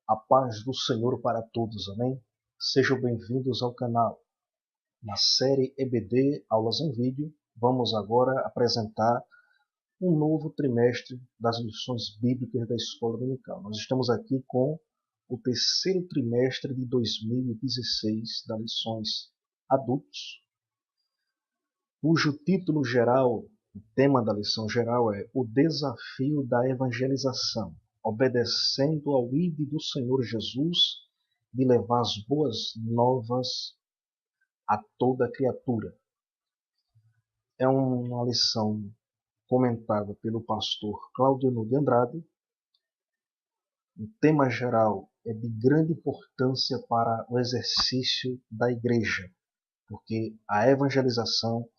A paz do Senhor para todos, amém? Sejam bem-vindos ao canal. Na série EBD Aulas em Vídeo, vamos agora apresentar um novo trimestre das lições bíblicas da Escola Dominical. Nós estamos aqui com o terceiro trimestre de 2016 das lições adultos, cujo título geral, o tema da lição geral é o desafio da evangelização, obedecendo ao ID do Senhor Jesus de levar as boas novas a toda criatura. É uma lição comentada pelo pastor Claudio de Andrade. O tema geral é de grande importância para o exercício da igreja, porque a evangelização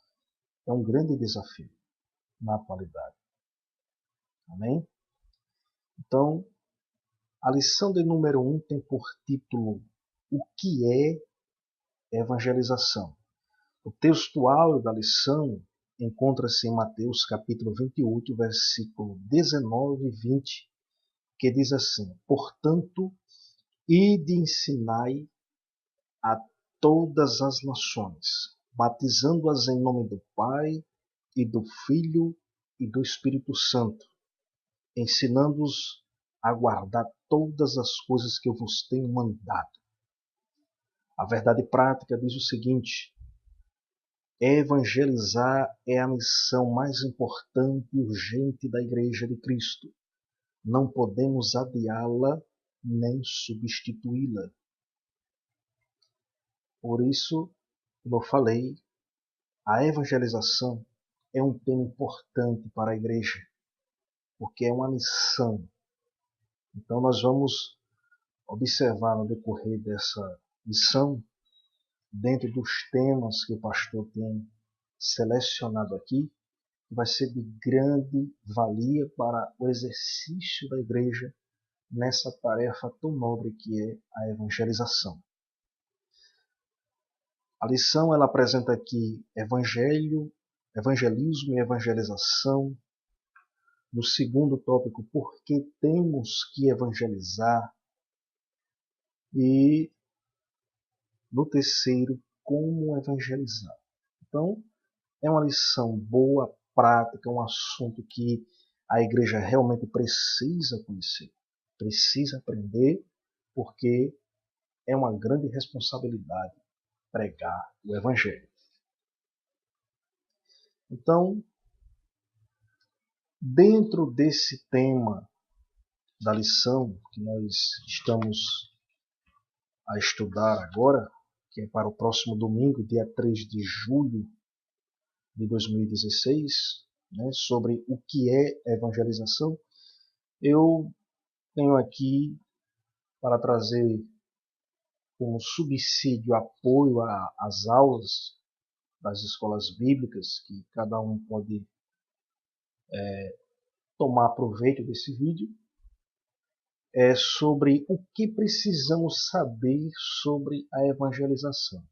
é um grande desafio na atualidade. Amém? Então, a lição de número 1 tem por título O que é evangelização? O texto áureo da lição encontra-se em Mateus capítulo 28, versículo 19 e 20, que diz assim: Portanto, ide e ensinai a todas as nações, batizando-as em nome do Pai, e do Filho e do Espírito Santo, ensinando-os a guardar todas as coisas que eu vos tenho mandado. A verdade prática diz o seguinte: evangelizar é a missão mais importante e urgente da Igreja de Cristo. Não podemos adiá-la nem substituí-la. Por isso, como eu falei, a evangelização é um tema importante para a Igreja, porque é uma missão. Então nós vamos observar no decorrer dessa lição, dentro dos temas que o pastor tem selecionado aqui, que vai ser de grande valia para o exercício da igreja nessa tarefa tão nobre que é a evangelização. A lição ela apresenta aqui evangelismo e evangelização. No segundo tópico, por que temos que evangelizar? E no terceiro, como evangelizar. Então, é uma lição boa, prática, um assunto que a igreja realmente precisa conhecer, precisa aprender, porque é uma grande responsabilidade pregar o Evangelho. Então, dentro desse tema da lição que nós estamos a estudar agora, que é para o próximo domingo, dia 3 de julho de 2016, sobre o que é evangelização, eu tenho aqui para trazer como subsídio, apoio às aulas das escolas bíblicas, que cada um pode tomar proveito desse vídeo, é sobre o que precisamos saber sobre a evangelização.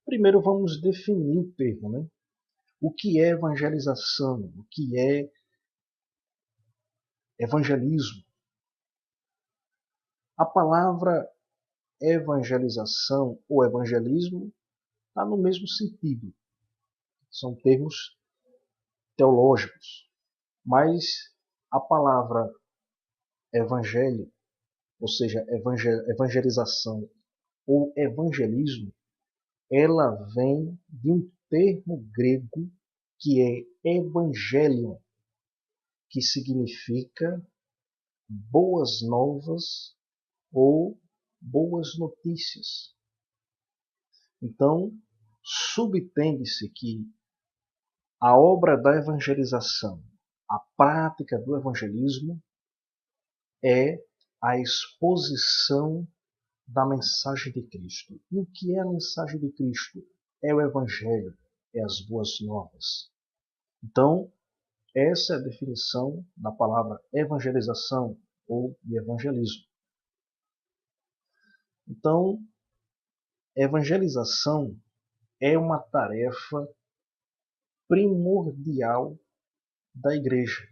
Primeiro vamos definir o termo, né? O que é evangelização? O que é evangelismo? A palavra evangelização ou evangelismo está no mesmo sentido. São termos teológicos. Mas a palavra evangelho, ou seja, evangelização ou evangelismo, ela vem de um termo grego que é evangelion, que significa boas novas ou boas notícias. Então, subentende-se que a obra da evangelização, a prática do evangelismo, é a exposição da mensagem de Cristo. E o que é a mensagem de Cristo? É o Evangelho, é as boas novas. Então, essa é a definição da palavra evangelização ou de evangelismo. Então, evangelização é uma tarefa primordial da igreja.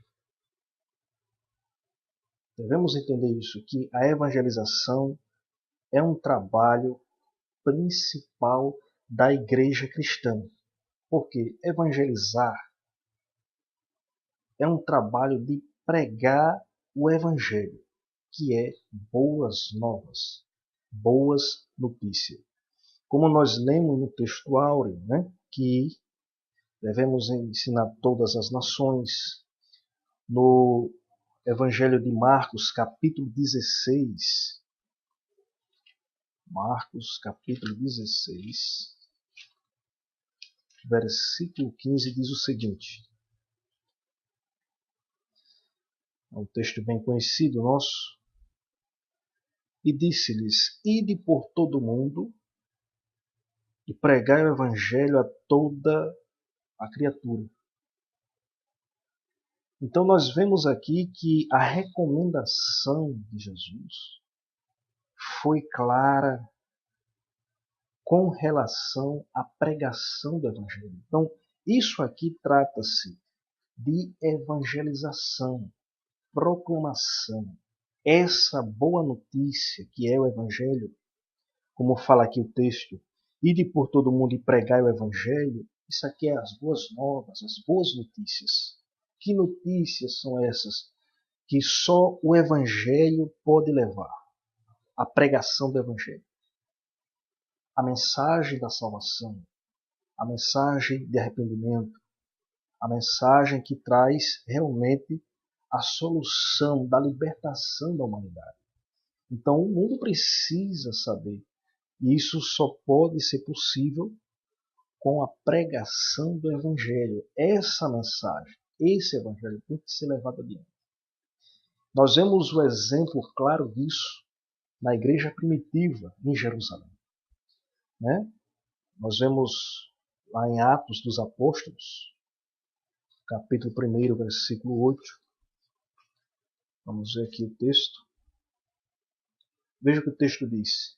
Devemos entender isso, que a evangelização é um trabalho principal da igreja cristã. Porque evangelizar é um trabalho de pregar o evangelho, que é boas novas, boas notícias. Como nós lemos no texto áureo, né, que devemos ensinar todas as nações, no Evangelho de Marcos, capítulo 16, Marcos, capítulo 16, versículo 15, diz o seguinte, é um texto bem conhecido nosso, e disse-lhes, ide por todo o mundo e pregai o evangelho a toda a criatura. Então nós vemos aqui que a recomendação de Jesus foi clara com relação à pregação do evangelho. Então, isso aqui trata-se de evangelização, proclamação. Essa boa notícia que é o evangelho, como fala aqui o texto, ide por todo mundo e pregai o evangelho, isso aqui é as boas novas, as boas notícias. Que notícias são essas que só o evangelho pode levar? A pregação do evangelho. A mensagem da salvação, a mensagem de arrependimento, a mensagem que traz realmente a solução da libertação da humanidade. Então o mundo precisa saber, e isso só pode ser possível com a pregação do Evangelho. Essa mensagem, esse Evangelho tem que ser levado adiante. Nós vemos o exemplo claro disso na igreja primitiva em Jerusalém. Né? Nós vemos lá em Atos dos Apóstolos, capítulo 1, versículo 8. Vamos ver aqui o texto. Veja o que o texto diz.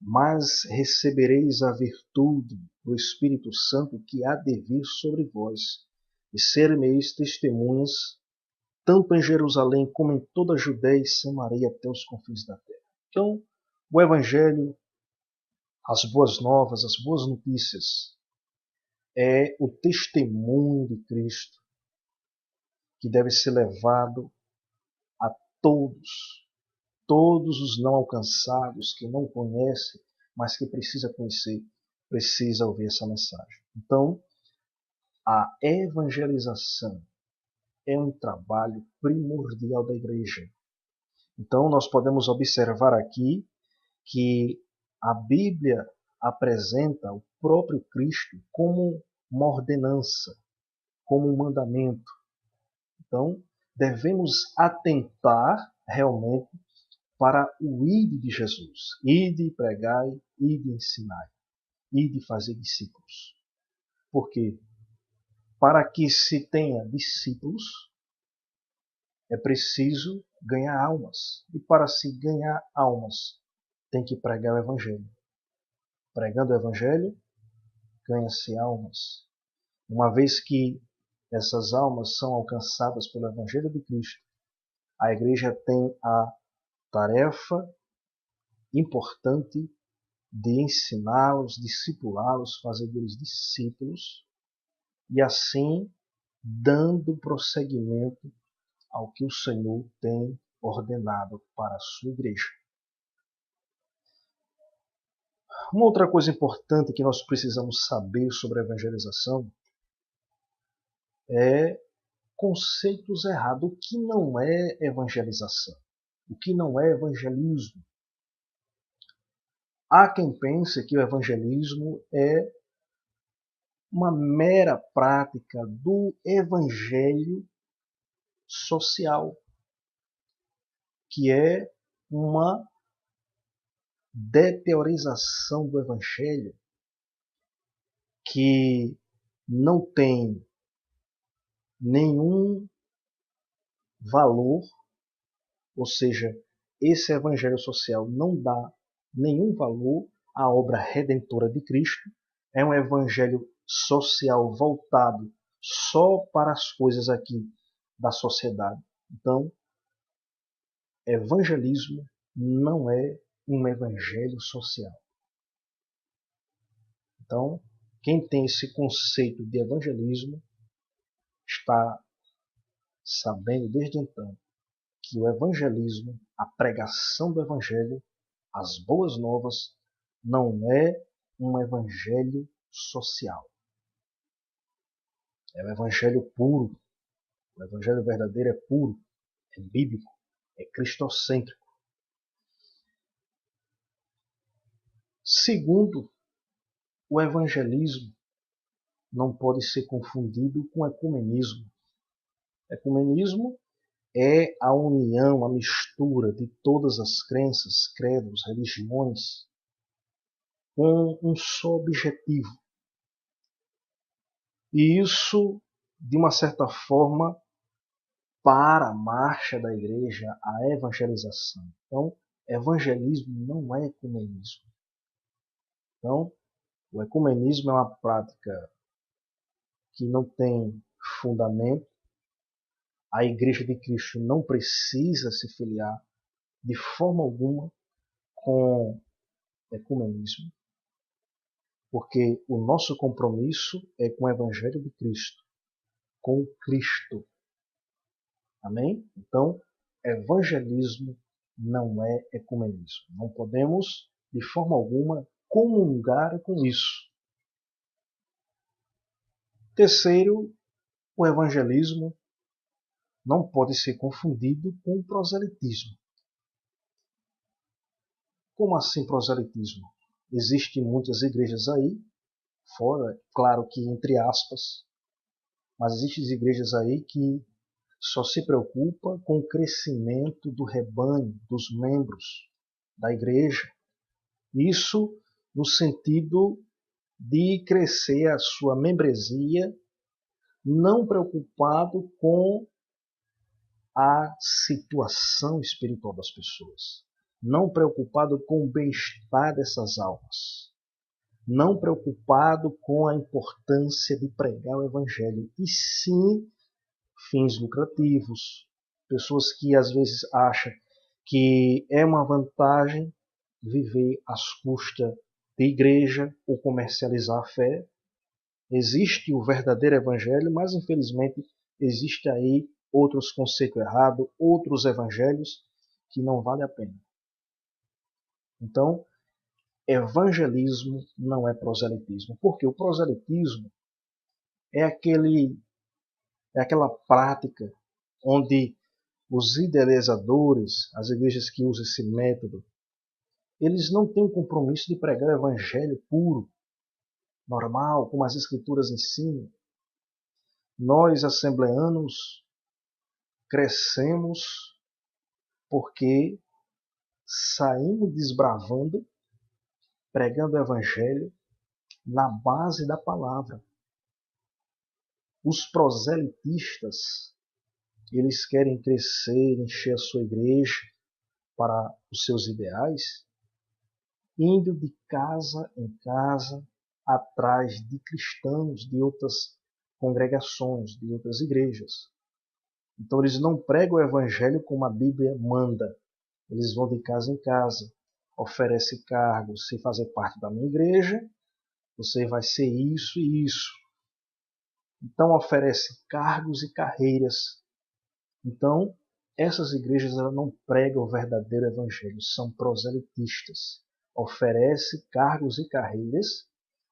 Mas recebereis a virtude do Espírito Santo que há de vir sobre vós, e sereis testemunhas, tanto em Jerusalém como em toda a Judéia e Samaria até os confins da terra. Então, o Evangelho, as boas novas, as boas notícias, é o testemunho de Cristo que deve ser levado a todos os não alcançados, que não conhecem, mas que precisa conhecer, precisa ouvir essa mensagem. Então, a evangelização é um trabalho primordial da igreja. Então, nós podemos observar aqui que a Bíblia apresenta o próprio Cristo como uma ordenança, como um mandamento. Então, devemos atentar realmente para o ide de Jesus. Ide, pregai, ide, ensinai, ide fazer discípulos. Por quê? Para que se tenha discípulos, é preciso ganhar almas. E para se ganhar almas, tem que pregar o Evangelho. Pregando o Evangelho, ganha-se almas. Uma vez que essas almas são alcançadas pelo Evangelho de Cristo, a igreja tem a tarefa importante de ensiná-los, discipulá-los, fazer deles discípulos, e assim dando prosseguimento ao que o Senhor tem ordenado para a sua igreja. Uma outra coisa importante que nós precisamos saber sobre a evangelização é conceitos errados. O que não é evangelização? O que não é evangelismo? Há quem pense que o evangelismo é uma mera prática do evangelho social, que é uma deteorização do evangelho que não tem nenhum valor, ou seja, esse evangelho social não dá nenhum valor à obra redentora de Cristo, é um evangelho social voltado só para as coisas aqui da sociedade, Então, evangelismo não é um evangelho social. Então, quem tem esse conceito de evangelismo está sabendo desde então que o evangelismo, a pregação do evangelho, as boas novas, não é um evangelho social. É o evangelho puro. O evangelho verdadeiro é puro, é bíblico, é cristocêntrico. Segundo, o evangelismo não pode ser confundido com ecumenismo. Ecumenismo é a união, a mistura de todas as crenças, credos, religiões, com um só objetivo. E isso, de uma certa forma, para a marcha da igreja, a evangelização. Então, evangelismo não é ecumenismo. Então, o ecumenismo é uma prática que não tem fundamento. A Igreja de Cristo não precisa se filiar de forma alguma com ecumenismo, porque o nosso compromisso é com o Evangelho de Cristo, com Cristo. Amém? Então, evangelismo não é ecumenismo. Não podemos, de forma alguma, comungar com isso. Terceiro, o evangelismo não pode ser confundido com o proselitismo. Como assim proselitismo? Existem muitas igrejas aí, fora, claro que entre aspas, mas existem igrejas aí que só se preocupa com o crescimento do rebanho, dos membros da igreja. Isso no sentido de crescer a sua membresia, não preocupado com a situação espiritual das pessoas, não preocupado com o bem-estar dessas almas, não preocupado com a importância de pregar o evangelho, e sim fins lucrativos, pessoas que às vezes acham que é uma vantagem viver às custas de igreja ou comercializar a fé. Existe o verdadeiro evangelho, mas infelizmente existe aí outros conceitos errados, outros evangelhos que não vale a pena. Então, evangelismo não é proselitismo, porque o proselitismo é aquela prática onde os idealizadores, as igrejas que usam esse método, eles não têm o compromisso de pregar o evangelho puro, normal, como as escrituras ensinam. Nós, assembleanos, crescemos porque saímos desbravando, pregando o evangelho na base da palavra. Os proselitistas, eles querem crescer, encher a sua igreja para os seus ideais, indo de casa em casa atrás de cristãos de outras congregações, de outras igrejas. Então eles não pregam o evangelho como a Bíblia manda. Eles vão de casa em casa, oferecem cargos. Se fazer parte da minha igreja, você vai ser isso e isso. Então oferece cargos e carreiras. Então, essas igrejas elas não pregam o verdadeiro evangelho, são proselitistas. Oferece cargos e carreiras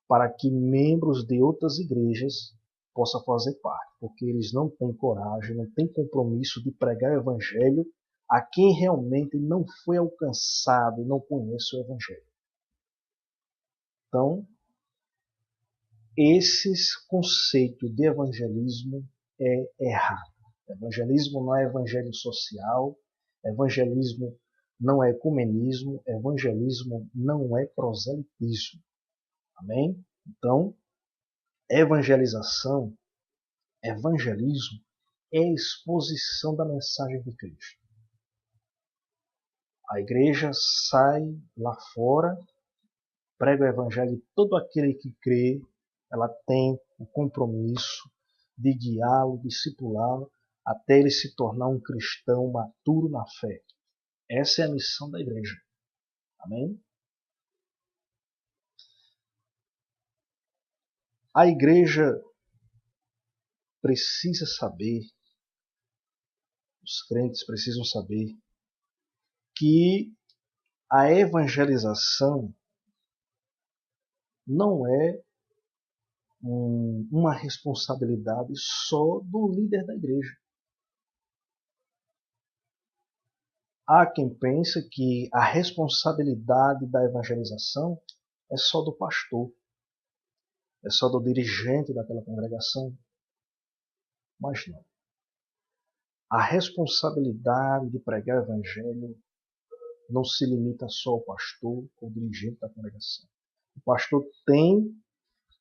para que membros de outras igrejas possam fazer parte, porque eles não têm coragem, não têm compromisso de pregar o evangelho a quem realmente não foi alcançado e não conhece o evangelho. Então, esse conceito de evangelismo é errado. Evangelismo não é evangelho social, evangelismo não é ecumenismo, evangelismo não é proselitismo. Amém? Então, evangelização, evangelismo é a exposição da mensagem de Cristo. A igreja sai lá fora, prega o evangelho e todo aquele que crê, ela tem o compromisso de guiá-lo, discipulá-lo, até ele se tornar um cristão maturo na fé. Essa é a missão da igreja. Amém? A igreja precisa saber, os crentes precisam saber, que a evangelização não é uma responsabilidade só do líder da igreja. Há quem pense que a responsabilidade da evangelização é só do pastor, é só do dirigente daquela congregação. Mas não. A responsabilidade de pregar o evangelho não se limita só ao pastor ou dirigente da congregação. O pastor tem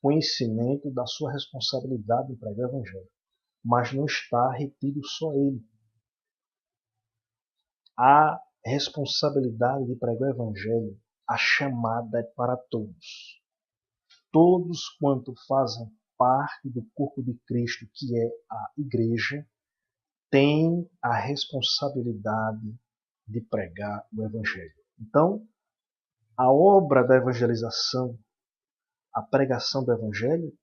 conhecimento da sua responsabilidade de pregar o evangelho, mas não está retido só ele. A responsabilidade de pregar o evangelho, a chamada é para todos. Todos quanto fazem parte do corpo de Cristo, que é a igreja, têm a responsabilidade de pregar o evangelho. Então, a obra da evangelização, a pregação do evangelho,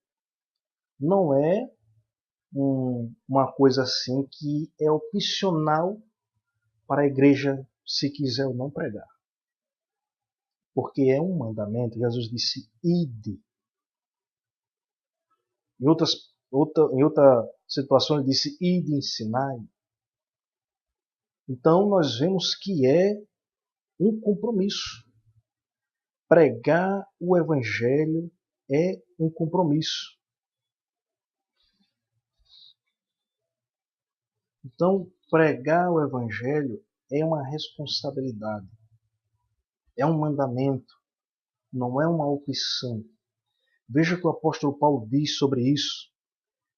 não é uma coisa assim que é opcional para a igreja se quiser ou não pregar. Porque é um mandamento. Jesus disse, ide. Em outra situação ele disse, ide e ensinai. Então nós vemos que é um compromisso. Pregar o evangelho é um compromisso. Então, pregar o evangelho é uma responsabilidade. É um mandamento, não é uma opção. Veja o que o apóstolo Paulo diz sobre isso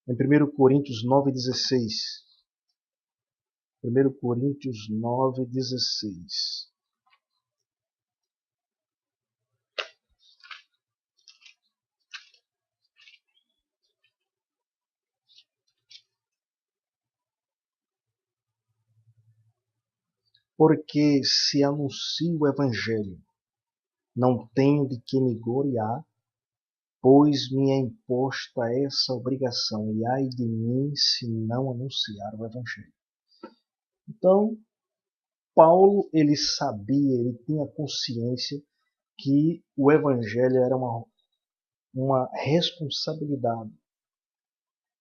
em 1 Coríntios 9,16. 1 Coríntios 9,16. Porque se anuncio o evangelho, não tenho de que me gloriar, pois me é imposta essa obrigação, e ai de mim se não anunciar o evangelho. Então, Paulo, ele sabia, ele tinha consciência que o evangelho era uma responsabilidade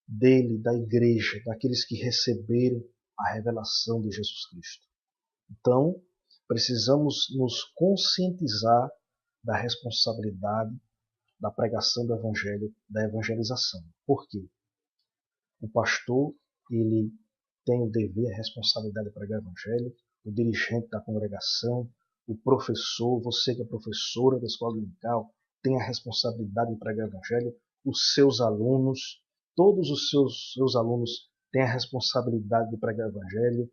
dele, da igreja, daqueles que receberam a revelação de Jesus Cristo. Então, precisamos nos conscientizar da responsabilidade da pregação do evangelho, da evangelização. Por quê? O pastor, ele tem o dever, a responsabilidade de pregar o evangelho, o dirigente da congregação, o professor, você que é professora da escola dominical, tem a responsabilidade de pregar o evangelho, os seus alunos, todos os seus alunos têm a responsabilidade de pregar o evangelho,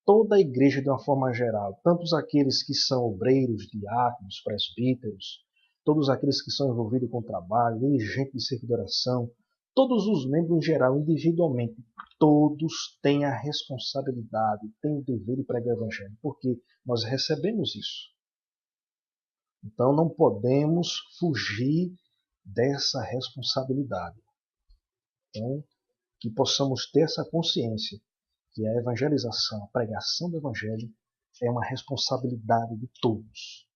toda a igreja de uma forma geral, tanto aqueles que são obreiros, diáconos, presbíteros, todos aqueles que são envolvidos com o trabalho, dirigente de cerco de oração, todos os membros em geral, individualmente, todos têm a responsabilidade, têm o dever de pregar o evangelho, porque nós recebemos isso. Então não podemos fugir dessa responsabilidade. Então, que possamos ter essa consciência que a evangelização, a pregação do evangelho é uma responsabilidade de todos.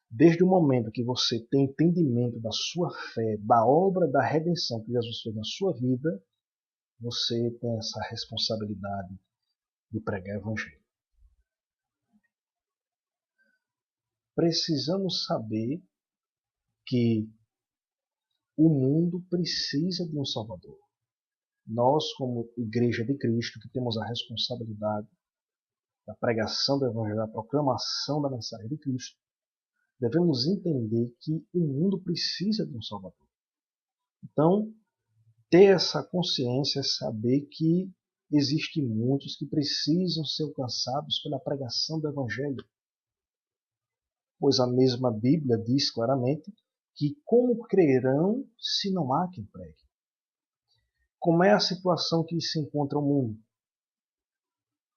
Desde o momento que você tem entendimento da sua fé, da obra da redenção que Jesus fez na sua vida, você tem essa responsabilidade de pregar o evangelho. Precisamos saber que o mundo precisa de um Salvador. Nós, como Igreja de Cristo, que temos a responsabilidade da pregação do Evangelho, da proclamação da mensagem de Cristo, devemos entender que o mundo precisa de um Salvador. Então, ter essa consciência é saber que existem muitos que precisam ser alcançados pela pregação do Evangelho. Pois a mesma Bíblia diz claramente que como crerão se não há quem pregue? Como é a situação que se encontra o mundo?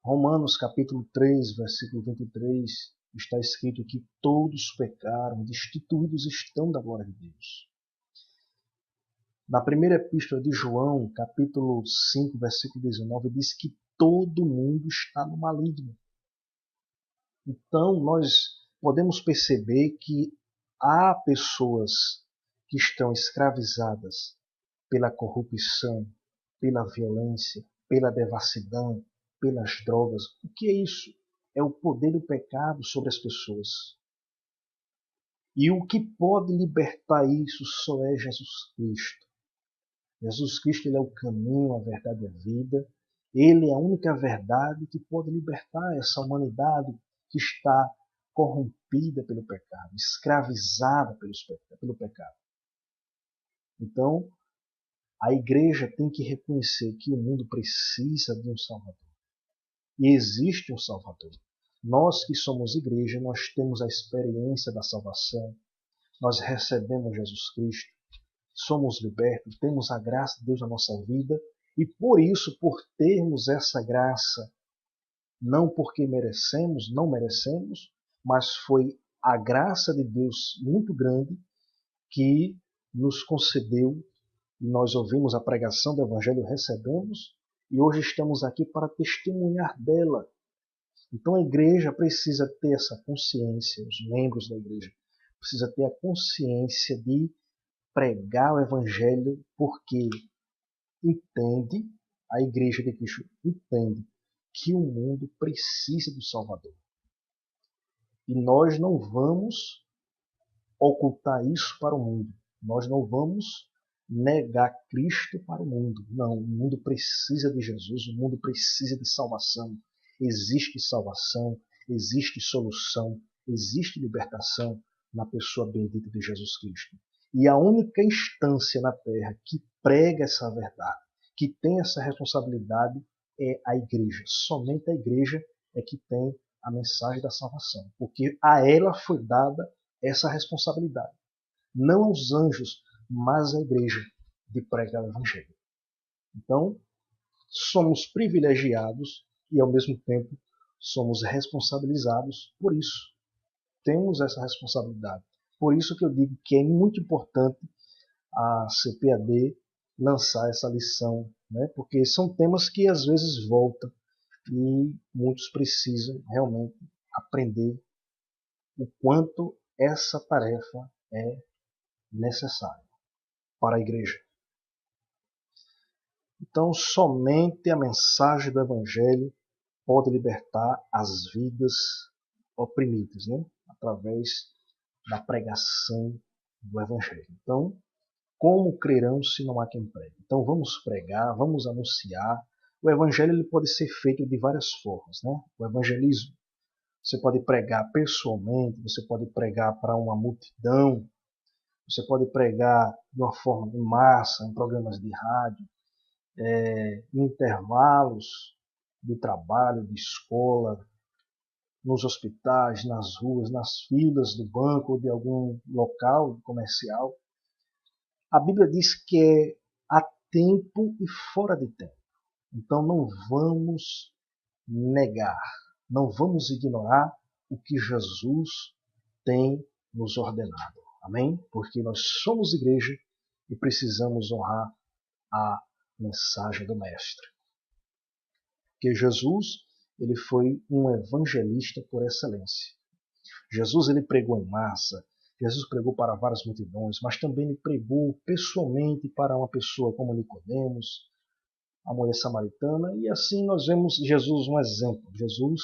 Romanos capítulo 3, versículo 23, está escrito que todos pecaram, destituídos estão da glória de Deus. Na primeira epístola de João, capítulo 5, versículo 19, diz que todo mundo está no maligno. Então, nós podemos perceber que há pessoas que estão escravizadas pela corrupção, pela violência, pela devassidão, pelas drogas. O que é isso? É o poder do pecado sobre as pessoas. E o que pode libertar isso só é Jesus Cristo. Jesus Cristo, ele é o caminho, a verdade e a vida. Ele é a única verdade que pode libertar essa humanidade que está corrompida pelo pecado, escravizada pelo pecado. Então, a igreja tem que reconhecer que o mundo precisa de um Salvador. E existe um Salvador. Nós que somos igreja, nós temos a experiência da salvação. Nós recebemos Jesus Cristo. Somos libertos, temos a graça de Deus na nossa vida. E por isso, por termos essa graça, não porque merecemos, não merecemos, mas foi a graça de Deus muito grande que nos concedeu. Nós ouvimos a pregação do Evangelho, recebemos, e hoje estamos aqui para testemunhar dela. Então a igreja precisa ter essa consciência, os membros da igreja precisa ter a consciência de pregar o Evangelho, porque entende, a igreja de Cristo entende que o mundo precisa do Salvador. E nós não vamos ocultar isso para o mundo. Nós não vamos negar Cristo para o mundo. Não, o mundo precisa de Jesus, o mundo precisa de salvação. Existe salvação, existe solução, existe libertação na pessoa bendita de Jesus Cristo. E a única instância na terra que prega essa verdade, que tem essa responsabilidade, é a igreja. Somente a igreja é que tem a mensagem da salvação, porque a ela foi dada essa responsabilidade. Não aos anjos, mas à igreja, de pregar o Evangelho. Então, somos privilegiados e, ao mesmo tempo, somos responsabilizados por isso. Temos essa responsabilidade. Por isso que eu digo que é muito importante a CPAD lançar essa lição, né? Porque são temas que às vezes voltam e muitos precisam realmente aprender o quanto essa tarefa é necessária para a igreja. Então, somente a mensagem do Evangelho pode libertar as vidas oprimidas, né? Através da pregação do Evangelho. Então, como crerão se não há quem pregue? Então, vamos pregar, vamos anunciar. O Evangelho ele pode ser feito de várias formas, né? O evangelismo, você pode pregar pessoalmente, você pode pregar para uma multidão, você pode pregar de uma forma em massa, em programas de rádio, em intervalos de trabalho, de escola, nos hospitais, nas ruas, nas filas do banco ou de algum local comercial. A Bíblia diz que é a tempo e fora de tempo. Então não vamos negar, não vamos ignorar o que Jesus tem nos ordenado. Amém? Porque nós somos igreja e precisamos honrar a mensagem do Mestre. Porque Jesus, ele foi um evangelista por excelência. Jesus, ele pregou em massa, Jesus pregou para várias multidões, mas também ele pregou pessoalmente para uma pessoa como Nicodemos, a mulher samaritana, e assim nós vemos Jesus um exemplo. Jesus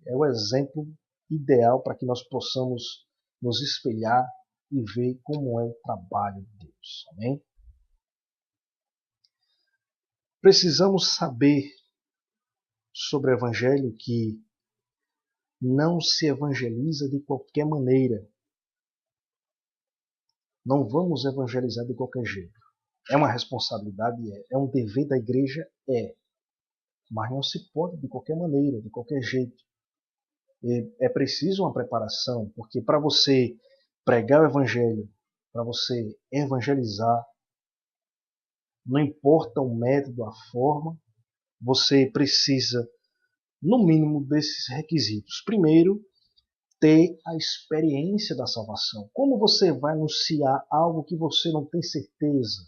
é o exemplo ideal para que nós possamos nos espelhar e ver como é o trabalho de Deus. Amém? Precisamos saber sobre o Evangelho que não se evangeliza de qualquer maneira. Não vamos evangelizar de qualquer jeito. É uma responsabilidade? É um dever da igreja? É. Mas não se pode de qualquer maneira, de qualquer jeito. É preciso uma preparação, porque para você pregar o Evangelho, para você evangelizar, não importa o método, a forma, você precisa no mínimo desses requisitos. Primeiro, ter a experiência da salvação. Como você vai anunciar algo que você não tem certeza,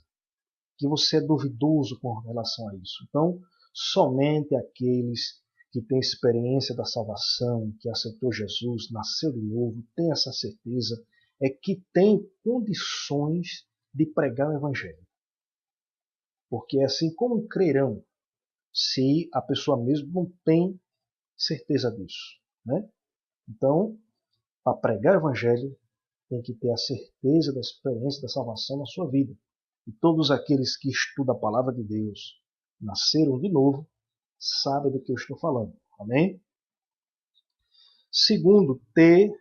que você é duvidoso com relação a isso? Então, somente aqueles que têm experiência da salvação, que aceitou Jesus, nasceu de novo, tem essa certeza, é que tem condições de pregar o Evangelho. Porque assim como crerão, se a pessoa mesmo não tem certeza disso, né? Então, para pregar o Evangelho, tem que ter a certeza da experiência da salvação na sua vida. E todos aqueles que estudam a palavra de Deus, nasceram de novo, sabem do que eu estou falando. Amém? Segundo, ter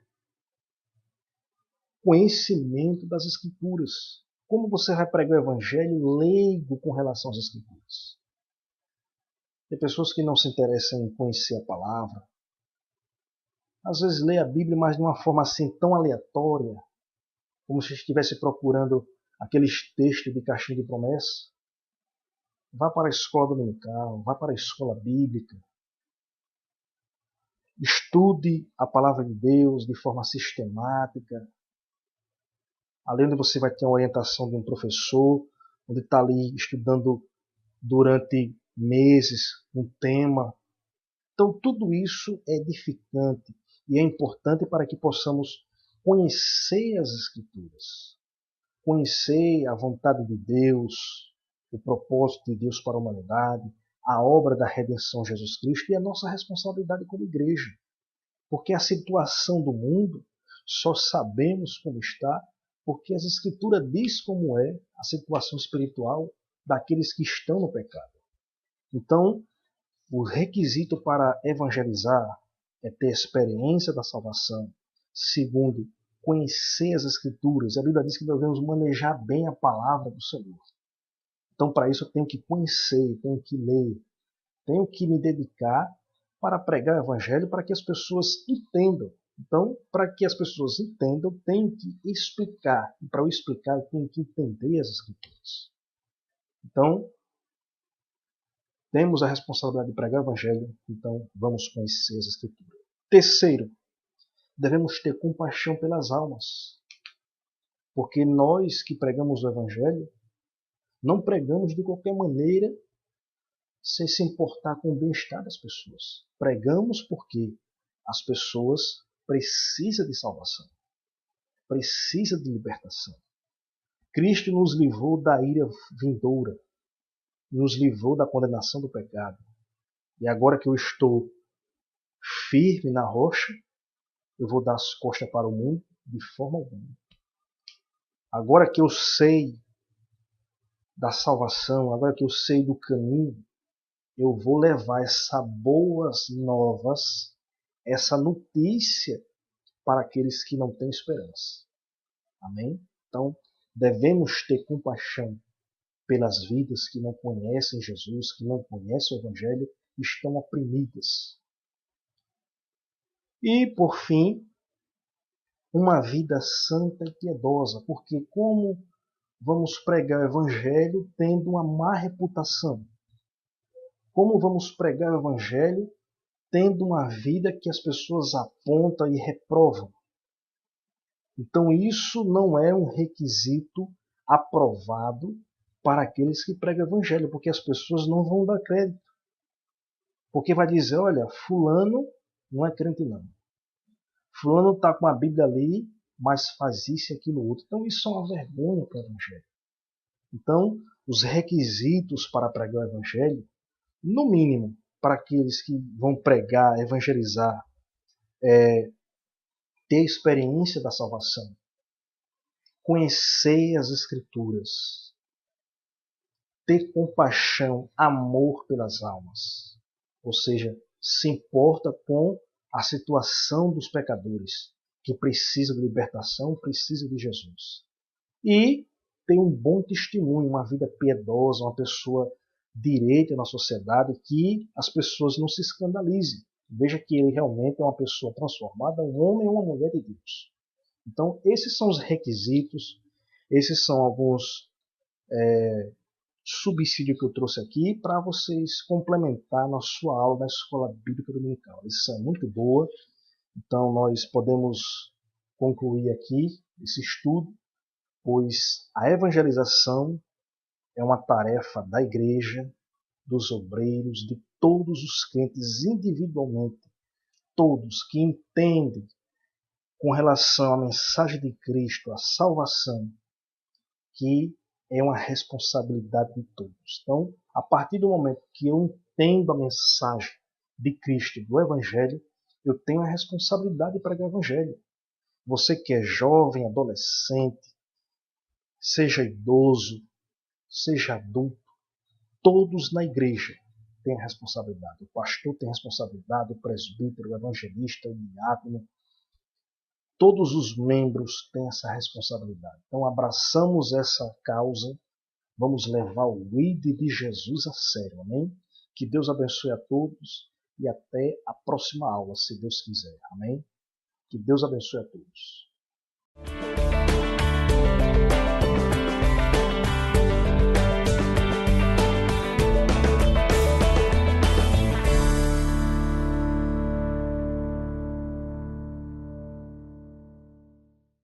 conhecimento das Escrituras. Como você vai pregar o Evangelho leigo com relação às Escrituras? Tem pessoas que não se interessam em conhecer a palavra. Às vezes lê a Bíblia, mas de uma forma assim tão aleatória, como se estivesse procurando aqueles textos de caixinha de promessa. Vá para a escola dominical, vá para a escola bíblica. Estude a palavra de Deus de forma sistemática. Além de você vai ter a orientação de um professor, onde está ali estudando durante meses um tema. Então tudo isso é edificante e é importante para que possamos conhecer as Escrituras, conhecer a vontade de Deus, o propósito de Deus para a humanidade, a obra da redenção de Jesus Cristo e a nossa responsabilidade como igreja. Porque a situação do mundo só sabemos como está porque as Escrituras diz como é a situação espiritual daqueles que estão no pecado. Então, o requisito para evangelizar é ter experiência da salvação. Segundo, conhecer as Escrituras. A Bíblia diz que devemos manejar bem a palavra do Senhor. Então, para isso, eu tenho que conhecer, tenho que ler, tenho que me dedicar para pregar o Evangelho para que as pessoas entendam. Então, para que as pessoas entendam, tenho que explicar. E para eu explicar, eu tenho que entender as Escrituras. Então, temos a responsabilidade de pregar o Evangelho, então vamos conhecer as Escrituras. Terceiro, devemos ter compaixão pelas almas. Porque nós que pregamos o Evangelho, não pregamos de qualquer maneira sem se importar com o bem-estar das pessoas. Pregamos porque as pessoas precisam de salvação, precisam de libertação. Cristo nos livrou da ira vindoura, nos livrou da condenação do pecado. E agora que eu estou firme na rocha, eu vou dar as costas para o mundo de forma alguma. Agora que eu sei da salvação, agora que eu sei do caminho, eu vou levar essa boas novas, essa notícia para aqueles que não têm esperança. Amém? Então, devemos ter compaixão pelas vidas que não conhecem Jesus, que não conhecem o Evangelho, estão oprimidas. E, por fim, uma vida santa e piedosa, porque como vamos pregar o Evangelho tendo uma má reputação? Como vamos pregar o Evangelho tendo uma vida que as pessoas apontam e reprovam? Então isso não é um requisito aprovado para aqueles que pregam o Evangelho, porque as pessoas não vão dar crédito. Porque vai dizer, olha, fulano não é crente não. Fulano está com a Bíblia ali, mas faz isso e aquilo outro. Então isso é uma vergonha para o Evangelho. Então, os requisitos para pregar o Evangelho, no mínimo, para aqueles que vão pregar, evangelizar, ter experiência da salvação, conhecer as Escrituras, ter compaixão, amor pelas almas, ou seja, se importa com a situação dos pecadores que precisam de libertação, precisam de Jesus. E ter um bom testemunho, uma vida piedosa, uma pessoa direita na sociedade, que as pessoas não se escandalizem. Veja que ele realmente é uma pessoa transformada, um homem ou uma mulher de Deus. Então, esses são os requisitos, esses são alguns subsídio que eu trouxe aqui para vocês complementar na sua aula na Escola Bíblica Dominical. A lição é muito boa, então nós podemos concluir aqui esse estudo, pois a evangelização é uma tarefa da igreja, dos obreiros, de todos os crentes individualmente, todos que entendem com relação à mensagem de Cristo, a salvação, que é uma responsabilidade de todos. Então, a partir do momento que eu entendo a mensagem de Cristo, do Evangelho, eu tenho a responsabilidade de pregar o Evangelho. Você que é jovem, adolescente, seja idoso, seja adulto, todos na igreja têm a responsabilidade. O pastor tem a responsabilidade, o presbítero, o evangelista, o diácono, todos os membros têm essa responsabilidade. Então abraçamos essa causa, vamos levar o ID de Jesus a sério, amém? Que Deus abençoe a todos e até a próxima aula, se Deus quiser, amém? Que Deus abençoe a todos.